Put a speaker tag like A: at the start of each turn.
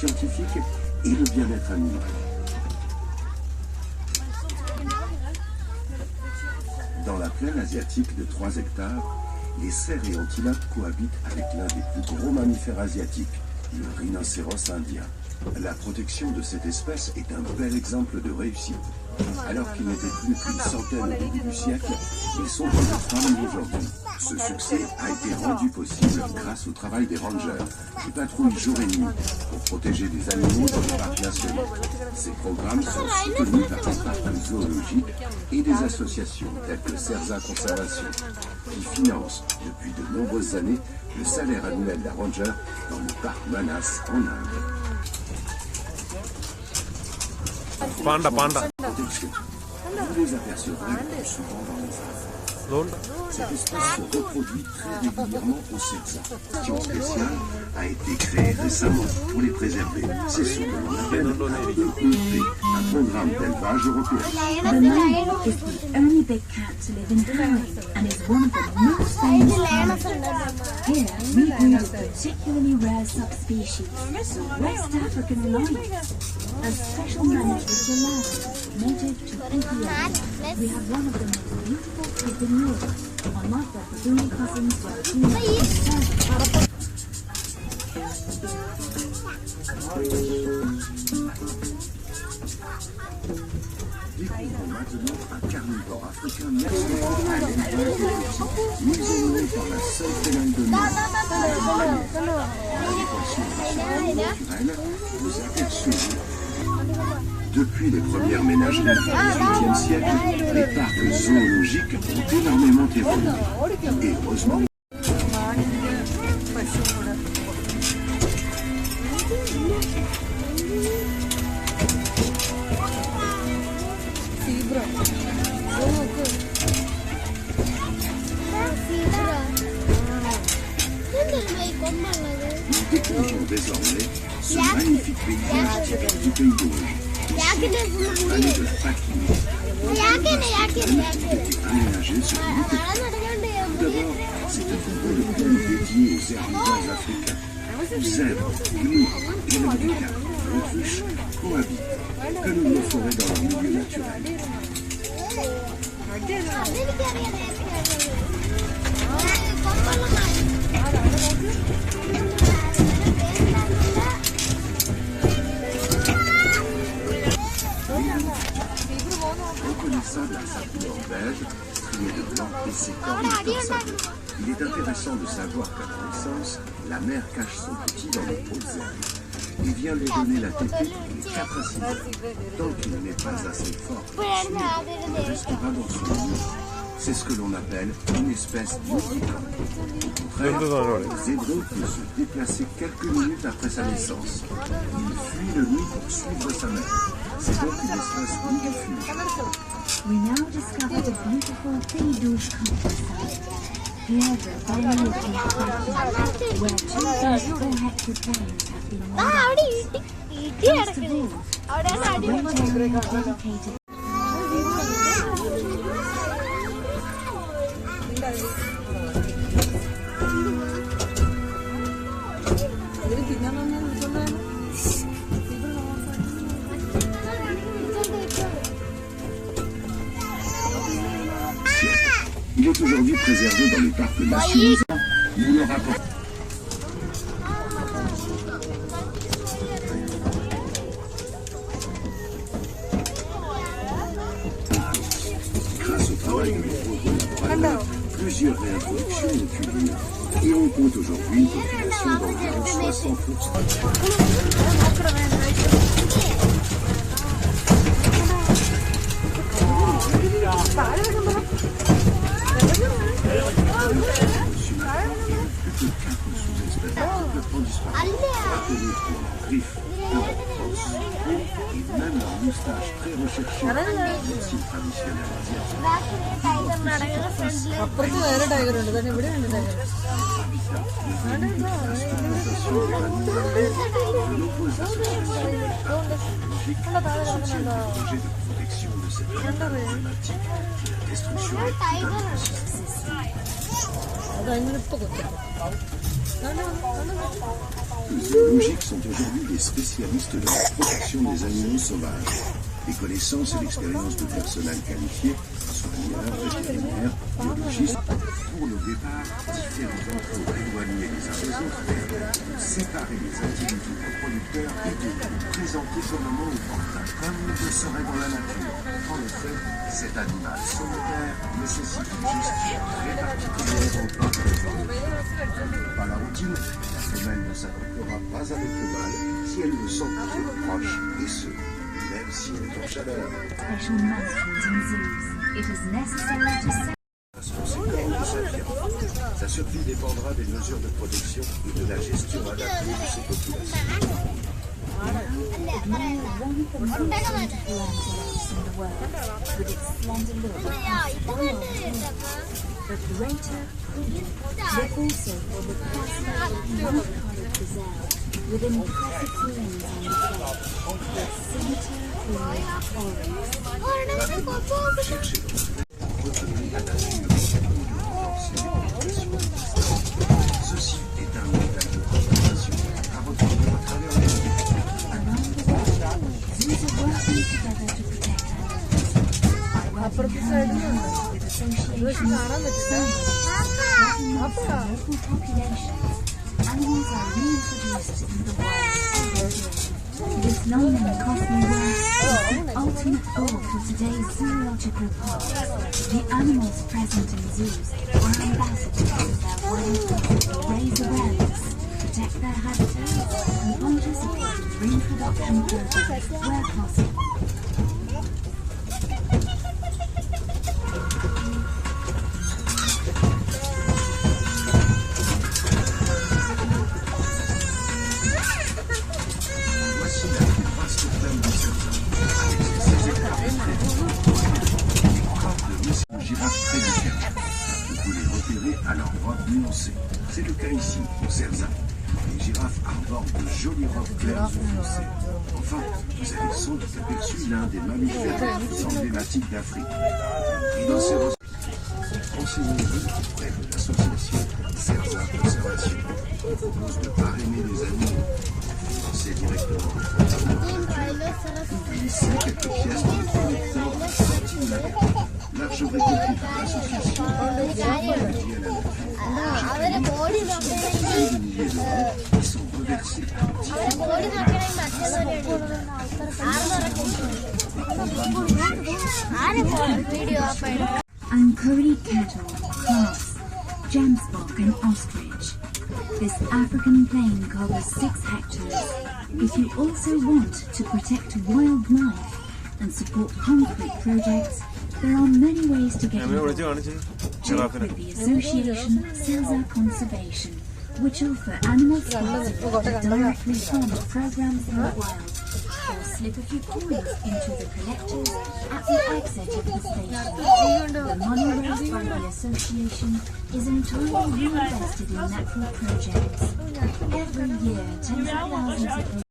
A: scientifique et le bien-être animal. Dans la plaine asiatique de 3 hectares, les cerfs et antilopes cohabitent avec l'un des plus gros mammifères asiatiques, le rhinocéros indien. La protection de cette espèce est un bel exemple de réussite. Alors qu'ils n'étaient plus qu'une centaine au début du siècle, ils sont plus de 3000 aujourd'hui. Ce succès a été rendu possible grâce au travail des rangers, qui patrouillent jour et nuit pour protéger des animaux dans les parcs nationaux. Ces programmes sont soutenus par des parcs zoologiques et des associations telles que CERSA Conservation, qui financent depuis de nombreuses années le salaire annuel d'un ranger dans le parc Manas en Inde.
B: Panda.
A: Protection. Vous les apercevrez souvent dans les arbres. Cette espèce se reproduit très régulièrement au CERSA. Une question spéciale a été créée récemment pour les préserver. C'est ce que l'on appelle un programme d'élevage européen.
C: The Nile is the only big cat to live in Hawaii and is one of the most famous animals. Here we breed a particularly rare subspecies, the West African lion, a special managed with gelato native to Ethiopia. We have one of the most beautiful kids in Europe, unlike their baboon cousins who are female.
A: Découvrons maintenant un carnivore africain muselé par la seule féline de monde. Naturelle, vous apercevez. Depuis les premières ménageries du XVIIIe siècle, les parcs zoologiques ont énormément évolué. Et heureusement, nous découvrons désormais ce magnifique paysage typique du pays d'Auge. Vallée de la Paquine, été aménagée sur 8 hectares. Tout d'abord, c'est un contrôle dédié aux herbivores africains. Zèbres, gnous, éléphants, autruches cohabitent, comme il le ferait dans leur milieu naturel. Reconnaissable à sa couleur beige, striée de blanc et ses cornes sablées, il est intéressant de savoir qu'à la naissance, la mère cache son petit dans les hautes herbes et vient lui donner la tétée tous les 4 à 6 heures. Tant qu'il n'est pas assez fort pour suivre, il restera dans son nid. C'est ce que l'on appelle une espèce multicorde. Au contraire, le zébré peut se déplacer quelques minutes après sa naissance. Il fuit le nid pour suivre sa mère. C'est donc une espèce nidifuge.
C: We now discovered a beautiful Pays-Douche countryside. Here the valley of Ethiopia, where 2,400 plains have been made. First of all, the range area dedicated.
A: Il est aujourd'hui préservé dans les parcs nationaux. Nous le rapportons. Grâce au travail de nos collaborateurs, plusieurs réintroductions ont eu lieu. Et on compte aujourd'hui une population d'environ 60%. Et même leur moustache très recherchée dans le style traditionnel asiatique.
D: അപ്പുറത്ത് വേറെ ടൈഗർ ഉണ്ട് തന്നെ ഇവിടെ ഉണ്ട് ടൈഗർ അതങ്ങനെ ഇപ്പൊ കൊച്ചു
A: Les zoologiques sont aujourd'hui des spécialistes de la protection des animaux sauvages. Les connaissances et l'expérience de personnel qualifié, soigneurs, vétérinaires, biologistes, pour le départ, différents pour éloigner les uns des autres, séparer les individus reproducteurs et de les présenter comme un monde opportun, comme il le serait dans la nature. En effet, cet animal solitaire nécessite une gestion très particulière en tant que par la routine, la femelle ne s'accouplera pas avec le mâle si elle le sent trop proche, et ce, même si elle est en chaleur.
C: Special monsters in zoos. It is necessary to set
A: Conséquent de sa vie. Sa survie dépendra des mesures de protection et de la gestion adaptée de ses populations.
C: one of the most beautiful antelopes in the world, with its slender look but greater look also for the fascinating one-colored gazelle with impressive wings on the head, with scimitar orange.
A: Cherchez donc. Retenez la nature, renforcer les ceci est un mécanisme d'observation à retrouver à travers les années.
C: Around the world, zoos are working together to protect animals. By working hand in hand with associations, science, governments and local populations, animals are reintroduced in the wild. This long and costly work is the ultimate goal for today's zoological parks. The animals present in zoos are ambassadors of their wildlife to raise awareness, protect their habitats, and participate in reintroduction programs where possible.
A: Voici la plus vaste plaine du Serza, avec ses 16 hectares de girafes très différentes. Vous pouvez les repérer à leur robe nuancée. C'est le cas ici, au Serza. Les girafes arborent de jolies robes claires ou foncées. Enfin, vous avez sans doute aperçu l'un des mammifères les plus emblématiques d'Afrique. Rhinocéros. Renseignez-vous auprès de l'association Serza Conservation qui propose de parrainer les animaux. Financez directement. Glissez quelques pièces dans le connecteur sorti de la récolte. L'argent récolté par l'association est dédié à la nature. Chaque année, des milliers d'euros qui sont reversés à des petits programmes de recherche.
C: Ankuri cattle, calves, gemsbok and ostrich. This African plain covers 6 hectares. If you also want to protect wildlife and support concrete projects, there are many ways to get involved. Check with the association Serza Conservation, which offer animal sponsors that directly fund programs in the wild, or slip a few coins into the collectors at the exit of the station. The money raised by the association is entirely reinvested in natural projects. Every year, tens of thousands of